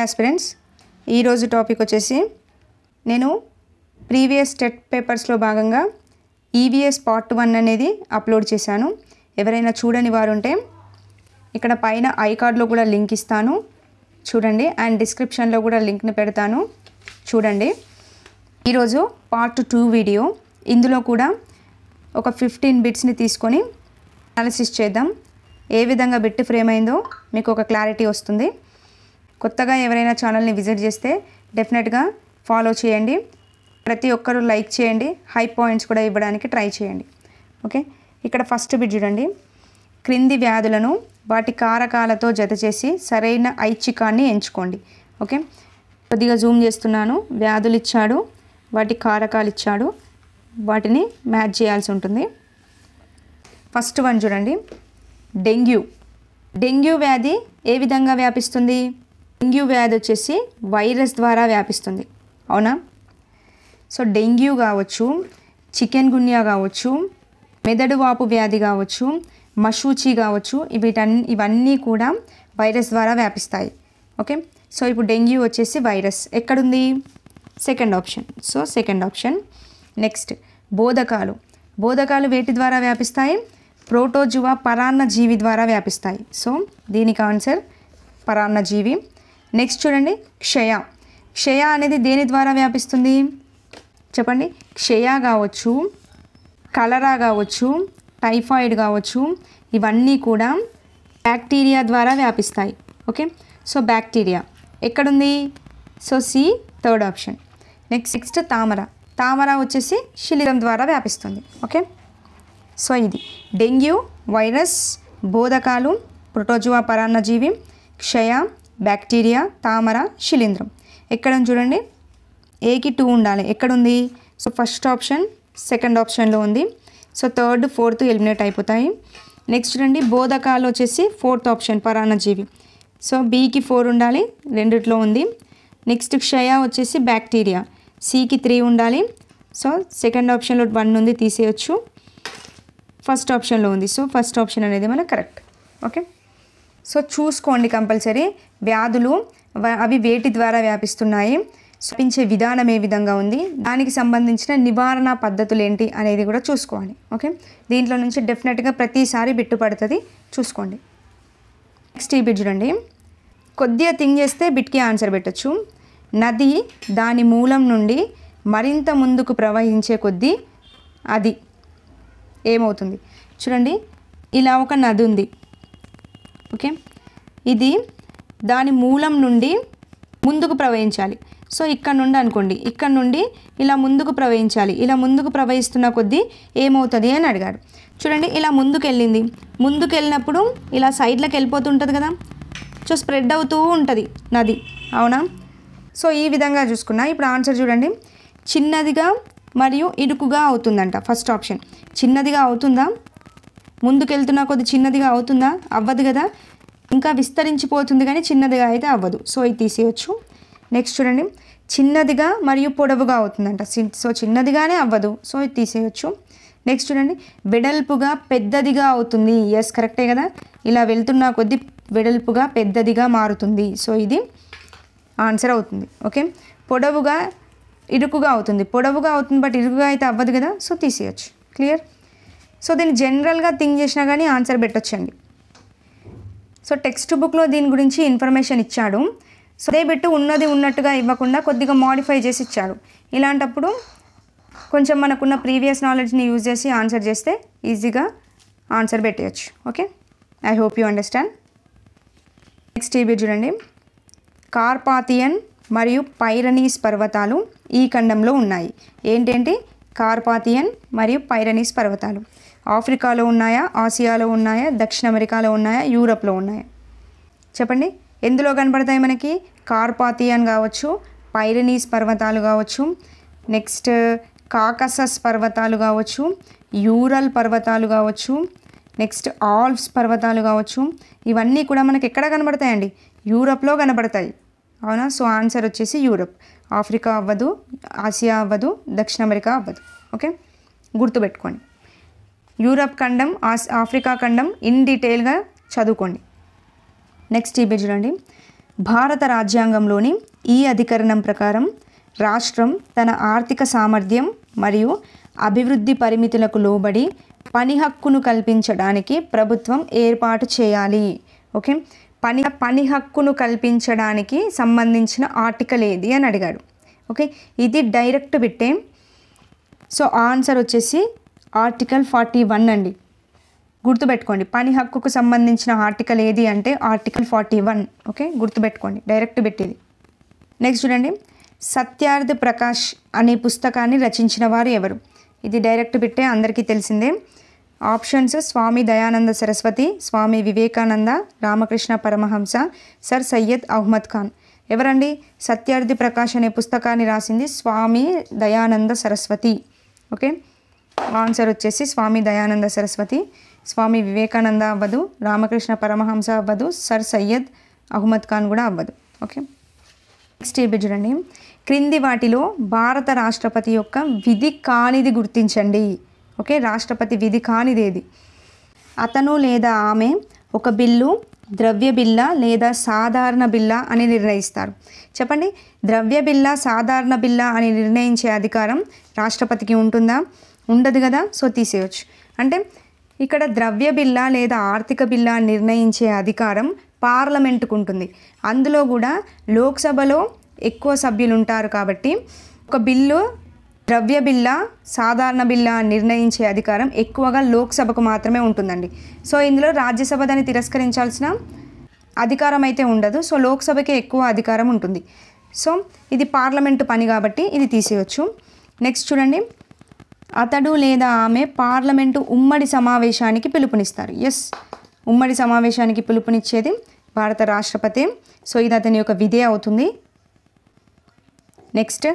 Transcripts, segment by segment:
Aspirants ఈరోజు topic వచ్చేసి నేను ప్రీవియస్ టెట్ పేపర్స్లో భాగంగా ఈవీఎస్ పార్ట్ 1 అనేది అప్లోడ్ చేశాను. ఎవరైనా చూడని వారు ఉంటే ఇక్కడ పైన ఐ కార్డ్లో కూడా లింక్ ఇస్తాను చూడండి, అండ్ డిస్క్రిప్షన్లో కూడా లింక్ని పెడతాను చూడండి. ఈరోజు పార్ట్ 2 వీడియో. ఇందులో కూడా ఒక 15 బిట్స్ని తీసుకొని అనాలిసిస్ చేద్దాం. ఏ విధంగా బిట్ ఫ్రేమ్ అయిందో మీకు ఒక క్లారిటీ వస్తుంది. కొత్తగా ఎవరైనా ఛానల్ని విజిట్ చేస్తే డెఫినెట్గా ఫాలో చేయండి. ప్రతి ఒక్కరూ లైక్ చేయండి, హై పాయింట్స్ కూడా ఇవ్వడానికి ట్రై చేయండి. ఓకే, ఇక్కడ ఫస్ట్ బిట్ చూడండి. క్రింది వ్యాధులను వాటి కారకాలతో జత చేసి సరైన ఐచ్ఛికాన్ని ఎంచుకోండి. ఓకే, కొద్దిగా జూమ్ చేస్తున్నాను. వ్యాధులు ఇచ్చాడు, వాటి కారకాలు ఇచ్చాడు, వాటిని మ్యాచ్ చేయాల్సి ఉంటుంది. ఫస్ట్ వన్ చూడండి, డెంగ్యూ. డెంగ్యూ వ్యాధి ఏ విధంగా వ్యాపిస్తుంది? డెంగ్యూ వ్యాధి వచ్చేసి వైరస్ ద్వారా వ్యాపిస్తుంది, అవునా? సో డెంగ్యూ కావచ్చు, చికెన్ గున్యా కావచ్చు, మెదడు వాపు వ్యాధి కావచ్చు, మశూచి కావచ్చు, ఇవన్నీ కూడా వైరస్ ద్వారా వ్యాపిస్తాయి. ఓకే, సో ఇప్పుడు డెంగ్యూ వచ్చేసి వైరస్ ఎక్కడుంది? Second option. So second option. Next బోధకాలు. బోధకాలు వేటి ద్వారా వ్యాపిస్తాయి? ప్రోటోజువా పరాన్నజీవి ద్వారా వ్యాపిస్తాయి. సో దీనికి ఆన్సర్ పరాన్నజీవి. నెక్స్ట్ చూడండి, క్షయ. క్షయ అనేది దేని ద్వారా వ్యాపిస్తుంది చెప్పండి? క్షయ కావచ్చు, కలరా కావచ్చు, టైఫాయిడ్ కావచ్చు, ఇవన్నీ కూడా బ్యాక్టీరియా ద్వారా వ్యాపిస్తాయి. ఓకే, సో బ్యాక్టీరియా ఎక్కడుంది? So C third option. Next తామర. తామర వచ్చేసి శిలీంధ్రం ద్వారా వ్యాపిస్తుంది. ఓకే, సో ఇది డెంగ్యూ వైరస్, బోధకాలు, ప్రోటోజువా పరాన్నజీవి, క్షయ, బ్యాక్టీరియా, తామర, శిలీంధ్రం. ఎక్కడ చూడండి, ఏకి 2 ఉండాలి. ఎక్కడుంది? సో ఫస్ట్ ఆప్షన్ సెకండ్ ఆప్షన్లో ఉంది. సో థర్డ్ ఫోర్త్ ఎలిమినేట్ అయిపోతాయి. నెక్స్ట్ చూడండి, బోధకాలు వచ్చేసి ఫోర్త్ ఆప్షన్ పరాన్నజీవి. సో బికి 4 ఉండాలి, రెండిట్లో ఉంది. నెక్స్ట్ క్షయ వచ్చేసి బ్యాక్టీరియా, సికి 3 ఉండాలి. సో సెకండ్ ఆప్షన్లో 1 ఉంది, తీసేయచ్చు. ఫస్ట్ ఆప్షన్లో ఉంది. సో ఫస్ట్ ఆప్షన్ అనేది మనకు కరెక్ట్. ఓకే, సో చూసుకోండి కంపల్సరీ వ్యాధులు అవి వేటి ద్వారా వ్యాపిస్తున్నాయి, వ్యాపించే విధానం ఏ విధంగా ఉంది, దానికి సంబంధించిన నివారణ పద్ధతులు ఏంటి అనేది కూడా చూసుకోవాలి. ఓకే, దీంట్లో నుంచి డెఫినెట్గా ప్రతిసారి బిట్టు పడుతుంది, చూసుకోండి. నెక్స్ట్ ఈ బిట్ చూడండి. కొద్దిగా థింక్ చేస్తే బిట్కి ఆన్సర్ పెట్టచ్చు. నది దాని మూలం నుండి మరింత ముందుకు ప్రవహించే కొద్దీ అది ఏమవుతుంది? చూడండి, ఇలా ఒక నది ఉంది. ఓకే, ఇది దాని మూలం నుండి ముందుకు ప్రవహించాలి. సో ఇక్కడ నుండి అనుకోండి, ఇక్కడ నుండి ఇలా ముందుకు ప్రవహించాలి. ఇలా ముందుకు ప్రవహిస్తున్న కొద్దీ ఏమవుతుంది అని అడిగాడు. చూడండి, ఇలా ముందుకు వెళ్ళింది. ముందుకు వెళ్ళినప్పుడు ఇలా సైడ్లకు వెళ్ళిపోతుంటుంది కదా, సో స్ప్రెడ్ అవుతూ ఉంటుంది నది, అవునా? సో ఈ విధంగా చూసుకున్నా. ఇప్పుడు ఆన్సర్ చూడండి, చిన్నదిగా మరియు ఇరుకుగా అవుతుందంట. First option. చిన్నదిగా అవుతుందా? ముందుకు వెళ్తున్నా కొద్ది చిన్నదిగా అవుతుందా? అవ్వదు కదా, ఇంకా విస్తరించిపోతుంది, కానీ చిన్నదిగా అయితే అవ్వదు. సో ఇది తీసేయచ్చు. నెక్స్ట్ చూడండి, చిన్నదిగా మరియు పొడవుగా అవుతుందంట. సో చిన్నదిగానే అవ్వదు, సో ఇది తీసేయచ్చు. నెక్స్ట్ చూడండి, వెడల్పుగా పెద్దదిగా అవుతుంది. ఎస్ కరెక్టే కదా, ఇలా వెళ్తున్నా కొద్ది వెడల్పుగా పెద్దదిగా మారుతుంది. సో ఇది ఆన్సర్ అవుతుంది. ఓకే, పొడవుగా ఇరుకుగా అవుతుంది. పొడవుగా అవుతుంది బట్ ఇరుకుగా అయితే అవ్వదు కదా, సో తీసేయచ్చు. క్లియర్? సో దీన్ని జనరల్గా థింక్ చేసినా కానీ ఆన్సర్ పెట్టొచ్చండి. సో టెక్స్ట్ బుక్లో దీని గురించి ఇన్ఫర్మేషన్ ఇచ్చాడు. సో అదే బిట్టు ఉన్నది ఉన్నట్టుగా ఇవ్వకుండా కొద్దిగా మాడిఫై చేసి ఇచ్చాడు. ఇలాంటప్పుడు కొంచెం మనకున్న ప్రీవియస్ నాలెడ్జ్ని యూజ్ చేసి ఆన్సర్ చేస్తే ఈజీగా ఆన్సర్ పెట్టేయచ్చు. Okay, I hope you understand. Next ఈ బిట్ చూడండి. కార్పాథియన్ మరియు పైరనీస్ పర్వతాలు ఈ ఖండంలో ఉన్నాయి. ఏంటేంటి? కార్పాథియన్ మరియు పైరనీస్ పర్వతాలు ఆఫ్రికాలో ఉన్నాయా, ఆసియాలో ఉన్నాయా, దక్షిణ అమెరికాలో ఉన్నాయా, యూరప్లో ఉన్నాయా? చెప్పండి, ఎందులో కనపడతాయి మనకి? కార్పాథియన్ కావచ్చు, పైరనీస్ పర్వతాలు కావచ్చు, నెక్స్ట్ కాకసస్ పర్వతాలు కావచ్చు, యూరల్ పర్వతాలు కావచ్చు, నెక్స్ట్ ఆల్ప్స్ పర్వతాలు కావచ్చు. ఇవన్నీ కూడా మనకి ఎక్కడ కనబడతాయండి? యూరప్లో కనబడతాయి, అవునా? సో ఆన్సర్ వచ్చేసి యూరప్. ఆఫ్రికా అవ్వదు, ఆసియా అవ్వదు, దక్షిణ అమెరికా అవ్వదు. ఓకే, గుర్తుపెట్టుకోండి. యూరప్ ఖండం, ఆఫ్రికా ఖండం ఇన్ డీటెయిల్గా చదువుకోండి. నెక్స్ట్ ఈ చూడండి. భారత రాజ్యాంగంలోని ఈ అధికరణం ప్రకారం రాష్ట్రం తన ఆర్థిక సామర్థ్యం మరియు అభివృద్ధి పరిమితులకు లోబడి పని హక్కును కల్పించడానికి ప్రభుత్వం ఏర్పాటు చేయాలి. ఓకే, పని హక్కును కల్పించడానికి సంబంధించిన ఆర్టికల్ ఏది అని అడిగాడు. ఓకే, ఇది డైరెక్ట్ బిట్టే. సో ఆన్సర్ వచ్చేసి ఆర్టికల్ 41 అండి. గుర్తుపెట్టుకోండి, పని హక్కుకు సంబంధించిన ఆర్టికల్ ఏది అంటే ఆర్టికల్ 41. ఓకే, గుర్తుపెట్టుకోండి, డైరెక్ట్ బిట్ ఇది. నెక్స్ట్ చూడండి, సత్యార్థ్ ప్రకాష్ అనే పుస్తకాన్ని రచించిన వారు ఎవరు? ఇది డైరెక్ట్ బిట్టే, అందరికీ తెలిసిందే. ఆప్షన్స్ స్వామి దయానంద సరస్వతి, స్వామి వివేకానంద, రామకృష్ణ పరమహంస, సర్ సయ్యద్ అహ్మద్ ఖాన్. ఎవరండి? సత్యార్థి ప్రకాష్ అనే పుస్తకాన్ని రాసింది స్వామి దయానంద సరస్వతి. ఓకే, ఆన్సర్ వచ్చేసి స్వామి దయానంద సరస్వతి. స్వామి వివేకానంద అవ్వదు, రామకృష్ణ పరమహంస అవ్వదు, సర్ సయ్యద్ అహ్మద్ ఖాన్ కూడా అవ్వదు. ఓకే, నెక్స్ట్ ఏబి చూడండి, క్రింది వాటిలో భారత రాష్ట్రపతి యొక్క విధి కానిది గుర్తించండి. ఓకే, రాష్ట్రపతి విధి కానిది ఏది? అతను లేదా ఆమె ఒక బిల్లు, ద్రవ్య బిల్లా లేదా సాధారణ బిల్లా అని నిర్ణయిస్తారు. చెప్పండి, ద్రవ్య బిల్లా సాధారణ బిల్లా అని నిర్ణయించే అధికారం రాష్ట్రపతికి ఉంటుందా? ఉండదు కదా, సో తీసేయచ్చు. అంటే ఇక్కడ ద్రవ్య బిల్లా లేదా ఆర్థిక బిల్లా నిర్ణయించే అధికారం పార్లమెంటుకు ఉంటుంది. అందులో కూడా లోక్సభలో ఎక్కువ సభ్యులు ఉంటారు కాబట్టి ఒక బిల్లు ద్రవ్య బిల్లా సాధారణ బిల్లా నిర్ణయించే అధికారం ఎక్కువగా లోక్సభకు మాత్రమే ఉంటుందండి. సో ఇందులో రాజ్యసభ దాన్ని తిరస్కరించాల్సిన అధికారం అయితే ఉండదు. సో లోక్సభకే ఎక్కువ అధికారం ఉంటుంది. సో ఇది పార్లమెంటు పని కాబట్టి ఇది తీసేయచ్చు. నెక్స్ట్ చూడండి, అతడు లేదా ఆమె పార్లమెంటు ఉమ్మడి సమావేశానికి పిలుపునిస్తారు. ఎస్, ఉమ్మడి సమావేశానికి పిలుపునిచ్చేది భారత రాష్ట్రపతి. సో ఇది అతని యొక్క విధే అవుతుంది. నెక్స్ట్,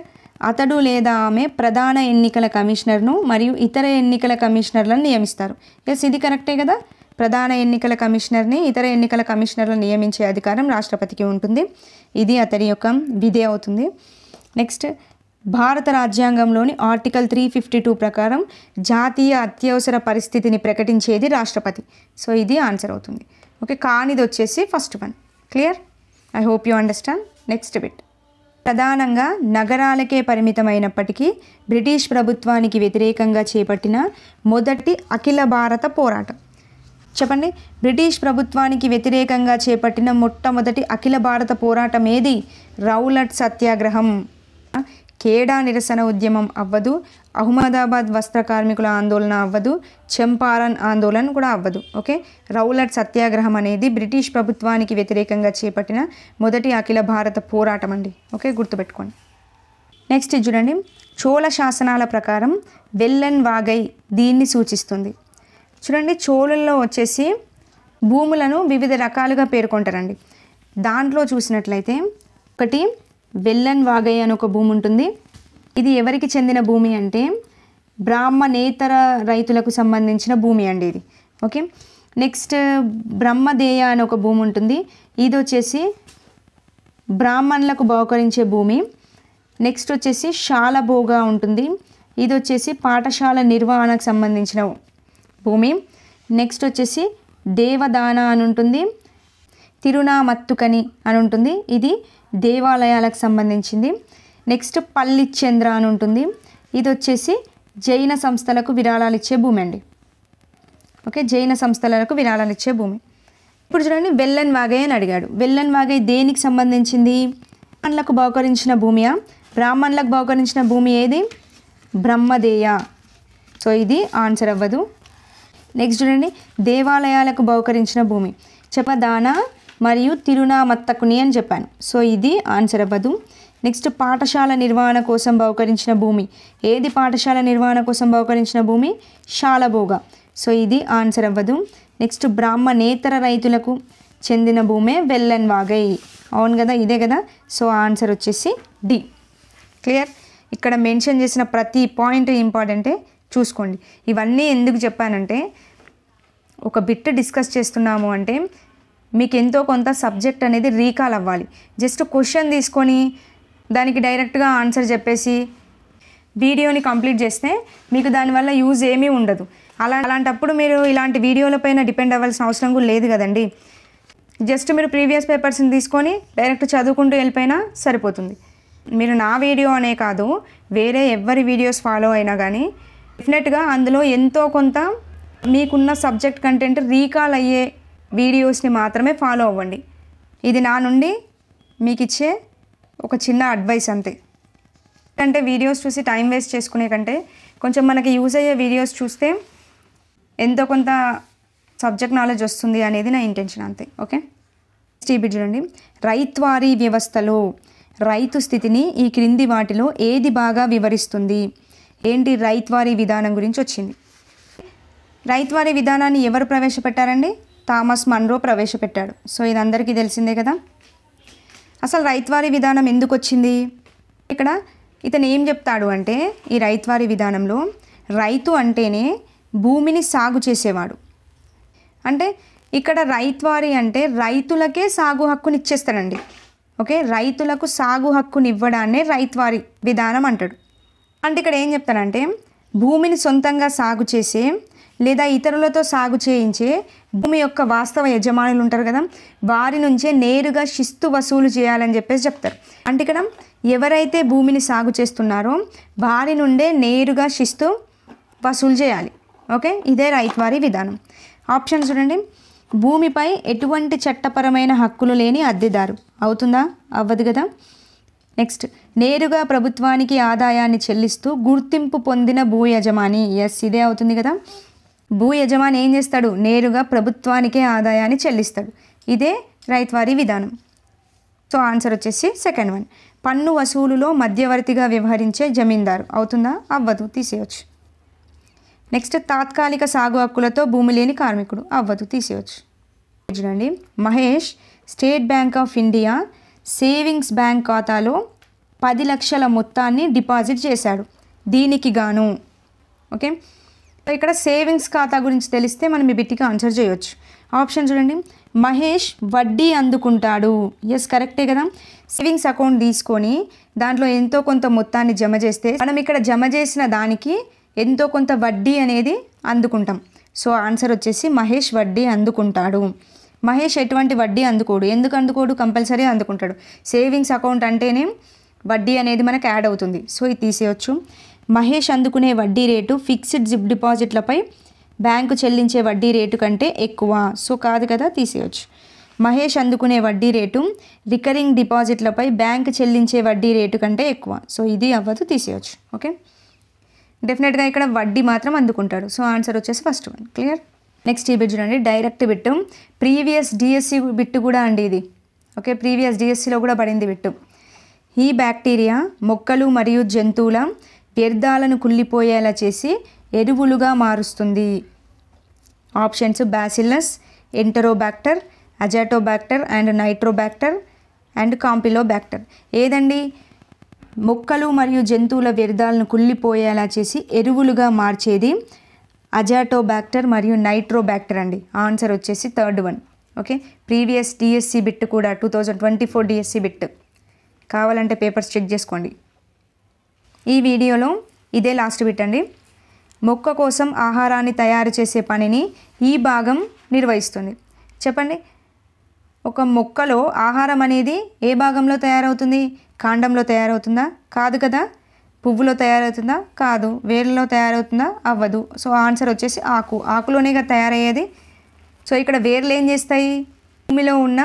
అతడు లేదా ఆమె ప్రధాన ఎన్నికల కమిషనర్ను మరియు ఇతర ఎన్నికల కమిషనర్లను నియమిస్తారు. ఎస్, ఇది కరెక్టే కదా. ప్రధాన ఎన్నికల కమిషనర్ని, ఇతర ఎన్నికల కమిషనర్లను నియమించే అధికారం రాష్ట్రపతికి ఉంటుంది. ఇది అతని యొక్క విధే అవుతుంది. నెక్స్ట్, భారత రాజ్యాంగంలోని ఆర్టికల్ 352 ప్రకారం జాతీయ అత్యవసర పరిస్థితిని ప్రకటించేది రాష్ట్రపతి. సో ఇది ఆన్సర్ అవుతుంది. ఓకే, కానిది వచ్చేసి first one. Clear? I hope you understand. Next bit, ప్రధానంగా నగరాలకే పరిమితమైనప్పటికీ బ్రిటిష్ ప్రభుత్వానికి వ్యతిరేకంగా చేపట్టిన మొదటి అఖిల భారత పోరాటం. చెప్పండి, బ్రిటిష్ ప్రభుత్వానికి వ్యతిరేకంగా చేపట్టిన మొట్టమొదటి అఖిల భారత పోరాటం ఏది? రౌలట్ సత్యాగ్రహం. ఖేడా నిరసన ఉద్యమం అవ్వదు, అహ్మదాబాద్ వస్త్ర కార్మికుల ఆందోళన అవ్వదు, చంపారన్ ఆందోళన కూడా అవ్వదు. ఓకే, రౌలట్ సత్యాగ్రహం అనేది బ్రిటిష్ ప్రభుత్వానికి వ్యతిరేకంగా చేపట్టిన మొదటి అఖిల భారత పోరాటం అండి. ఓకే, గుర్తుపెట్టుకోండి. నెక్స్ట్ చూడండి, చోళ శాసనాల ప్రకారం వెల్లన్ వాగై దీన్ని సూచిస్తుంది. చూడండి, చోళల్లో వచ్చేసి భూములను వివిధ రకాలుగా పేర్కొంటారండి. దాంట్లో చూసినట్లయితే ఒకటి వెల్లన్ వాగై అని ఒక భూమి ఉంటుంది. ఇది ఎవరికి చెందిన భూమి అంటే బ్రాహ్మణేతర రైతులకు సంబంధించిన భూమి అండి ఇది. ఓకే, నెక్స్ట్ బ్రహ్మదేయ అని ఒక భూమి ఉంటుంది. ఇది వచ్చేసి బ్రాహ్మణులకు బహుకరించే భూమి. నెక్స్ట్ వచ్చేసి శాలభోగా ఉంటుంది. ఇది వచ్చేసి పాఠశాల నిర్వహణకు సంబంధించిన భూమి. నెక్స్ట్ వచ్చేసి దేవదాన అని ఉంటుంది. తిరునామత్తుకని అని ఉంటుంది. ఇది దేవాలయాలకు సంబంధించింది. నెక్స్ట్ పల్లిచంద్ర అని ఉంటుంది. ఇది వచ్చేసి జైన సంస్థలకు విరాళాలు ఇచ్చే భూమి అండి. ఓకే, జైన సంస్థలకు విరాళాలు ఇచ్చే భూమి. ఇప్పుడు చూడండి, వెల్లన్ వాగై అని అడిగాడు. వెల్లన్ వాగై దేనికి సంబంధించింది? బ్రాహ్మణులకు బహుకరించిన భూమియా? బ్రాహ్మణులకు బహుకరించిన భూమి ఏది? బ్రహ్మదేయ. సో ఇది ఆన్సర్ అవ్వదు. నెక్స్ట్ చూడండి, దేవాలయాలకు బహుకరించిన భూమి చెప్పదాన మరియు తిరునామత్తకుని అని చెప్పాను. సో ఇది ఆన్సర్ అవ్వదు. నెక్స్ట్, పాఠశాల నిర్వహణ కోసం బహుకరించిన భూమి ఏది? పాఠశాల నిర్వహణ కోసం బహుకరించిన భూమి శాలభోగ. సో ఇది ఆన్సర్ అవ్వదు. నెక్స్ట్, బ్రాహ్మణేతర రైతులకు చెందిన భూమే వెల్లన్ వాగై. అవును కదా, ఇదే కదా. సో ఆన్సర్ వచ్చేసి డి. క్లియర్? ఇక్కడ మెన్షన్ చేసిన ప్రతి పాయింట్ ఇంపార్టెంటే, చూసుకోండి. ఇవన్నీ ఎందుకు చెప్పానంటే, ఒక బిట్ డిస్కస్ చేస్తున్నాము అంటే మీకు ఎంతో కొంత సబ్జెక్ట్ అనేది రీకాల్ అవ్వాలి. జస్ట్ క్వశ్చన్ తీసుకొని దానికి డైరెక్ట్గా ఆన్సర్ చెప్పేసి వీడియోని కంప్లీట్ చేస్తే మీకు దానివల్ల యూజ్ ఏమీ ఉండదు. అలాంటప్పుడు మీరు ఇలాంటి వీడియోలపైన డిపెండ్ అవ్వాల్సిన అవసరం కూడా లేదు కదండి. జస్ట్ మీరు ప్రీవియస్ పేపర్స్ని తీసుకొని డైరెక్ట్ చదువుకుంటూ వెళ్ళిపోయినా సరిపోతుంది. మీరు నా వీడియో అనే కాదు, వేరే ఎవరి వీడియోస్ ఫాలో అయినా కానీ డెఫినెట్గా అందులో ఎంతో కొంత మీకున్న సబ్జెక్ట్ కంటెంట్ రీకాల్ అయ్యే వీడియోస్ని మాత్రమే ఫాలో అవ్వండి. ఇది నా నుండి మీకు ఇచ్చే ఒక చిన్న అడ్వైస్ అంతే. అంటే వీడియోస్ చూసి టైం వేస్ట్ చేసుకునే కంటే కొంచెం మనకి యూజ్ అయ్యే వీడియోస్ చూస్తే ఎంతో కొంత సబ్జెక్ట్ నాలెడ్జ్ వస్తుంది అనేది నా ఇంటెన్షన్ అంతే. ఓకే, స్టీబిట్ చూడండి. రైత్వారీ వ్యవస్థలో రైతు స్థితిని ఈ క్రింది వాటిలో ఏది బాగా వివరిస్తుంది? ఏంటి రైత్వారీ విధానం గురించి వచ్చింది. రైత్వారీ విధానాన్ని ఎవరు ప్రవేశపెట్టారండి? థామస్ మన్రో ప్రవేశపెట్టాడు. సో ఇది అందరికీ తెలిసిందే కదా. అసలు రైత్వారీ విధానం ఎందుకు వచ్చింది? ఇక్కడ ఇతను ఏం చెప్తాడు అంటే, ఈ రైత్వారీ విధానంలో రైతు అంటేనే భూమిని సాగు చేసేవాడు. అంటే ఇక్కడ రైత్వారీ అంటే రైతులకే సాగు హక్కుని ఇచ్చేస్తాడండి. ఓకే, రైతులకు సాగు హక్కుని ఇవ్వడాన్నే రైత్వారీ విధానం అంటాడు. అంటే ఇక్కడ ఏం చెప్తాడంటే, భూమిని సొంతంగా సాగు చేసే లేదా ఇతరులతో సాగు చేయించే భూమి యొక్క వాస్తవ యజమానులు ఉంటారు కదా, వారి నుంచే నేరుగా శిస్తు వసూలు చేయాలని చెప్పేసి చెప్తారు. అంటే ఇక్కడ ఎవరైతే భూమిని సాగు చేస్తున్నారో వారి నుండే నేరుగా శిస్తు వసూలు చేయాలి. ఓకే, ఇదే రైత్వారీ విధానం. ఆప్షన్ చూడండి. భూమిపై ఎటువంటి చట్టపరమైన హక్కులు లేని అద్దెదారు. అవుతుందా? అవ్వదు కదా. నెక్స్ట్, నేరుగా ప్రభుత్వానికి ఆదాయాన్ని చెల్లిస్తూ గుర్తింపు పొందిన భూ యజమాని. ఎస్, ఇదే అవుతుంది కదా. భూ యజమాని ఏం చేస్తాడు? నేరుగా ప్రభుత్వానికే ఆదాయాన్ని చెల్లిస్తాడు. ఇదే రైత్వారీ విధానం. సో ఆన్సర్ వచ్చేసి సెకండ్ వన్. పన్ను వసూలులో మధ్యవర్తిగా వ్యవహరించే జమీందారు. అవుతుందా? అవ్వదు, తీసేయచ్చు. నెక్స్ట్, తాత్కాలిక సాగు హక్కులతో భూమి లేని కార్మికుడు. అవ్వదు, తీసేయచ్చు. చూడండి, Mahesh state bank of India savings bank ఖాతాలో 10 లక్షల మొత్తాన్ని డిపాజిట్ చేశాడు. దీనికి గాను. ఓకే, ఇక్కడ సేవింగ్స్ ఖాతా గురించి తెలిస్తే మనం ఈ బిట్టికి ఆన్సర్ చేయవచ్చు. ఆప్షన్ చూడండి. మహేష్ వడ్డీ అందుకుంటాడు. ఎస్, కరెక్టే కదా. సేవింగ్స్ అకౌంట్ తీసుకొని దాంట్లో ఎంతో కొంత మొత్తాన్ని జమ చేస్తే మనం ఇక్కడ జమ చేసిన దానికి ఎంతో కొంత వడ్డీ అనేది అందుకుంటాం. సో ఆన్సర్ వచ్చేసి మహేష్ వడ్డీ అందుకుంటాడు. మహేష్ ఎటువంటి వడ్డీ అందుకోడు. ఎందుకు అందుకోడు? కంపల్సరీ అందుకుంటాడు. సేవింగ్స్ అకౌంట్ అంటేనే వడ్డీ అనేది మనకు యాడ్ అవుతుంది. సో ఇది తీసేయచ్చు. మహేష్ అందుకునే వడ్డీ రేటు ఫిక్స్డ్ డిపాజిట్లపై బ్యాంకు చెల్లించే వడ్డీ రేటు కంటే ఎక్కువ. సో కాదు కదా, తీసేయచ్చు. మహేష్ అందుకునే వడ్డీ రేటు రికరింగ్ డిపాజిట్లపై బ్యాంకు చెల్లించే వడ్డీ రేటు కంటే ఎక్కువ. సో ఇది అవ్వదు, తీసేయచ్చు. ఓకే, డెఫినెట్గా ఇక్కడ వడ్డీ మాత్రం అందుకుంటాడు. సో ఆన్సర్ వచ్చేసి ఫస్ట్ వన్. క్లియర్. నెక్స్ట్ ఈ బిట్ చూడండి. Direct bit, previous DSC bit కూడా అండి ఇది. ఓకే, ప్రీవియస్ డిఎస్సిలో కూడా పడింది బిట్టు. ఈ బ్యాక్టీరియా మొక్కలు మరియు జంతువుల వ్యర్థాలను కుళ్ళిపోయేలా చేసి ఎరువులుగా మారుస్తుంది. Options bacillus, enterobacter, azotobacter and nitrobacter and campylobacter. ఏదండి? మొక్కలు మరియు జంతువుల వ్యర్థాలను కుళ్ళిపోయేలా చేసి ఎరువులుగా మార్చేది అజాటోబాక్టర్ మరియు నైట్రోబాక్టర్ అండి. ఆన్సర్ వచ్చేసి third one. Okay, previous DSC bit కూడా 2024 డిఎస్సి బిట్. కావాలంటే పేపర్స్ చెక్ చేసుకోండి. ఈ వీడియోలో ఇదే లాస్ట్ బిట్ అండి. మొక్క కోసం ఆహారాన్ని తయారు చేసే పనిని ఈ భాగం నిర్వహిస్తుంది. చెప్పండి, ఒక మొక్కలో ఆహారం అనేది ఏ భాగంలో తయారవుతుంది? కాండంలో తయారవుతుందా? కాదు కదా. పువ్వులో తయారవుతుందా? కాదు. వేర్లలో తయారవుతుందా? అవ్వదు. సో ఆన్సర్ వచ్చేసి ఆకు. ఆకులోనేగా తయారయ్యేది. సో ఇక్కడ వేర్లు ఏం చేస్తాయి? భూమిలో ఉన్న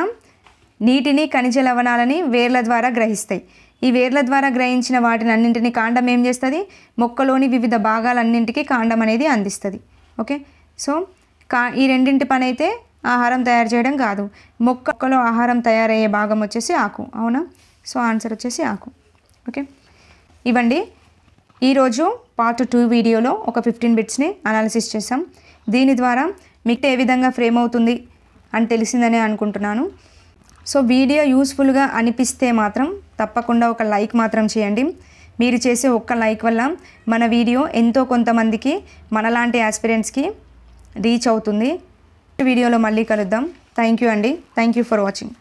నీటిని, ఖనిజ లవణాలని వేర్ల ద్వారా గ్రహిస్తాయి. ఈ వేర్ల ద్వారా గ్రహించిన వాటిని అన్నింటినీ కాండం ఏం చేస్తుంది? మొక్కలోని వివిధ భాగాలన్నింటికీ కాండం అనేది అందిస్తుంది. ఓకే, సో ఈ రెండింటి పని అయితే ఆహారం తయారు చేయడం కాదు. మొక్కలో ఆహారం తయారయ్యే భాగం వచ్చేసి ఆకు. అవునా? సో ఆన్సర్ వచ్చేసి ఆకు. ఓకే, ఇవ్వండి ఈరోజు పార్ట్ 2 వీడియోలో ఒక 15 బిట్స్ని అనాలిసిస్ చేసాం. దీని ద్వారా మీకు ఏ విధంగా ఫ్రేమ్ అవుతుంది అని తెలిసిందని అనుకుంటున్నాను. సో వీడియో యూస్ఫుల్గా అనిపిస్తే మాత్రం తప్పకుండా ఒక లైక్ మాత్రం చేయండి. మీరు చేసే ఒక్క లైక్ వల్ల మన వీడియో ఎంతో కొంతమందికి, మనలాంటి ఆస్పిరెంట్స్కి రీచ్ అవుతుంది. వీడియోలో మళ్ళీ కలుద్దాం. థ్యాంక్ యూ అండి. Thank you for watching.